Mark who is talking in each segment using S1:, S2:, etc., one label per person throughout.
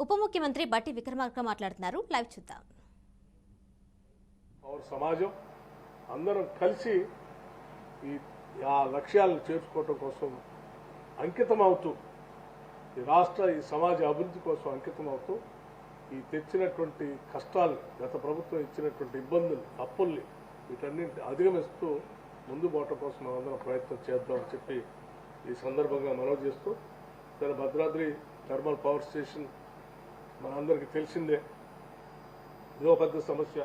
S1: ఉప ముఖ్యమంత్రి బట్టి విక్రమార్క మాట్లాడుతున్నారు. లైవ్ చూద్దాం.
S2: సమాజం అందరం కలిసి ఆ లక్ష్యాలను చేర్చుకోవడం కోసం అంకితం అవుతూ ఈ రాష్ట్ర ఈ సమాజ అభివృద్ధి కోసం అంకితం అవుతూ ఈ తెచ్చినటువంటి కష్టాలు గత ప్రభుత్వం ఇచ్చినటువంటి ఇబ్బందులు అప్పుల్ని వీటన్నింటి అధిగమిస్తూ ముందు పోవటం కోసం మనందరం ప్రయత్నం చేద్దామని చెప్పి ఈ సందర్భంగా మనవి చేస్తూ సరే భద్రాద్రి థర్మల్ పవర్ స్టేషన్ మనందరికీ తెలిసిందే ఇదో పెద్ద సమస్య.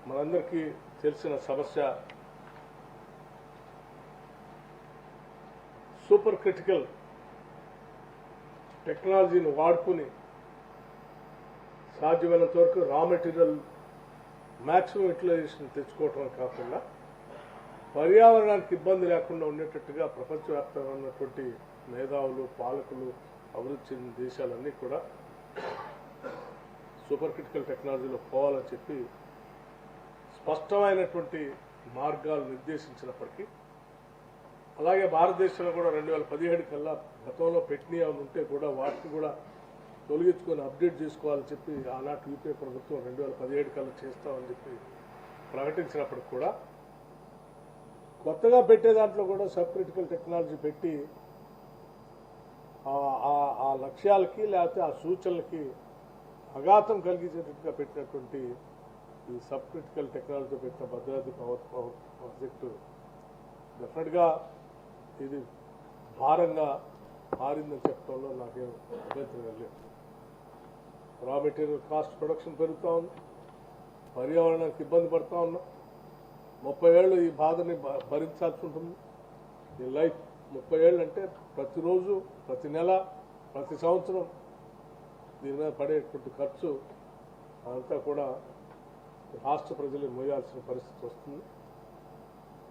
S2: మనందరికీ తెలిసిన సమస్య. సూపర్ క్రిటికల్ టెక్నాలజీని వాడుకుని సాధ్యమైనంత వరకు రా మెటీరియల్ మ్యాక్సిమం యూటిలైజేషన్ తెచ్చుకోవటం కాకుండా పర్యావరణానికి ఇబ్బంది లేకుండా ఉండేటట్టుగా ప్రపంచవ్యాప్తంగా ఉన్నటువంటి మేధావులు పాలకులు అభివృద్ధి చెందిన దేశాలన్నీ కూడా సూపర్ క్రిటికల్ టెక్నాలజీలో పోవాలని చెప్పి స్పష్టమైనటువంటి మార్గాలు నిర్దేశించినప్పటికీ అలాగే భారతదేశంలో కూడా 2017 కల్లా గతంలో పెట్టినవి ఉంటే కూడా వాటిని కూడా తొలగించుకొని అప్డేట్ చేసుకోవాలని చెప్పి ఆనాటి యూపీఏ ప్రభుత్వం 2017 కల్లా చేస్తామని చెప్పి ప్రకటించినప్పటికి కూడా కొత్తగా పెట్టే దాంట్లో కూడా సబ్ క్రిటికల్ టెక్నాలజీ పెట్టి ఆ లక్ష్యాలకి లేకపోతే ఆ సూచనలకి అఘాతం కలిగించేటట్టుగా పెట్టినటువంటి ఈ సబ్ క్రిటికల్ టెక్నాలజీ పెట్టిన భద్రాద్రి పవర్ ప్రాజెక్టు డెఫినెట్గా ఇది భారంగా మారిందని చెప్పడంలో నాకేం అభ్యంతరం లేదు. రా మెటీరియల్ కాస్ట్ ప్రొడక్షన్ పెరుగుతూ ఉంది, పర్యావరణానికి ఇబ్బంది పడుతూ ఉన్నాం. 30 ఏళ్ళు ఈ బాధని భరించాల్సి ఉంటుంది. ఈ లైఫ్ 30 ఏళ్ళు అంటే ప్రతిరోజు ప్రతి నెల ప్రతి సంవత్సరం దీని మీద పడేటువంటి ఖర్చు అంతా కూడా రాష్ట్ర ప్రజలు మోయాల్సిన పరిస్థితి వస్తుంది.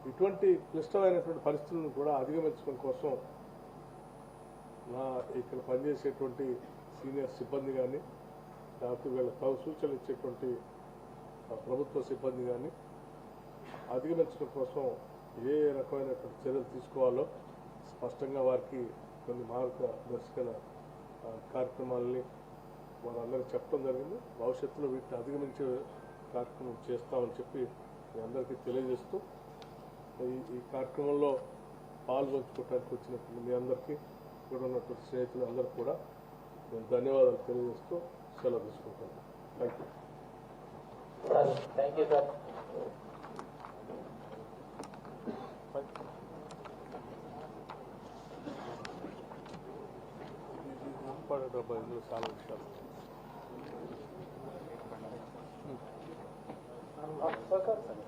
S2: ఇటువంటి క్లిష్టమైనటువంటి పరిస్థితులను కూడా అధిగమించడం కోసం ఇక్కడ పనిచేసేటువంటి సీనియర్ సిబ్బంది కానీ లేకపోతే వీళ్ళ తగు సూచనలు ఇచ్చేటువంటి ప్రభుత్వ సిబ్బంది కానీ అధిగమించడం కోసం ఏ రకమైనటువంటి చర్యలు తీసుకోవాలో స్పష్టంగా వారికి కొన్ని మార్గదర్శకల కార్యక్రమాలని వారందరికీ చెప్పడం జరిగింది. భవిష్యత్తులో వీటిని అధిగమించే కార్యక్రమం చేస్తామని చెప్పి మీ అందరికీ తెలియజేస్తూ ఈ కార్యక్రమంలో పాల్గొంచుకోవడానికి వచ్చినటువంటి మీ అందరికీ ఇక్కడ ఉన్నటువంటి స్నేహితులు అందరికీ కూడా నేను ధన్యవాదాలు తెలియజేస్తూ సెలవు తీసుకుంటాను. Thank you.
S3: Thank you sir.
S2: మాట్లాడేటప్పుడు ఇందులో చాలా విషయాలు
S3: సార్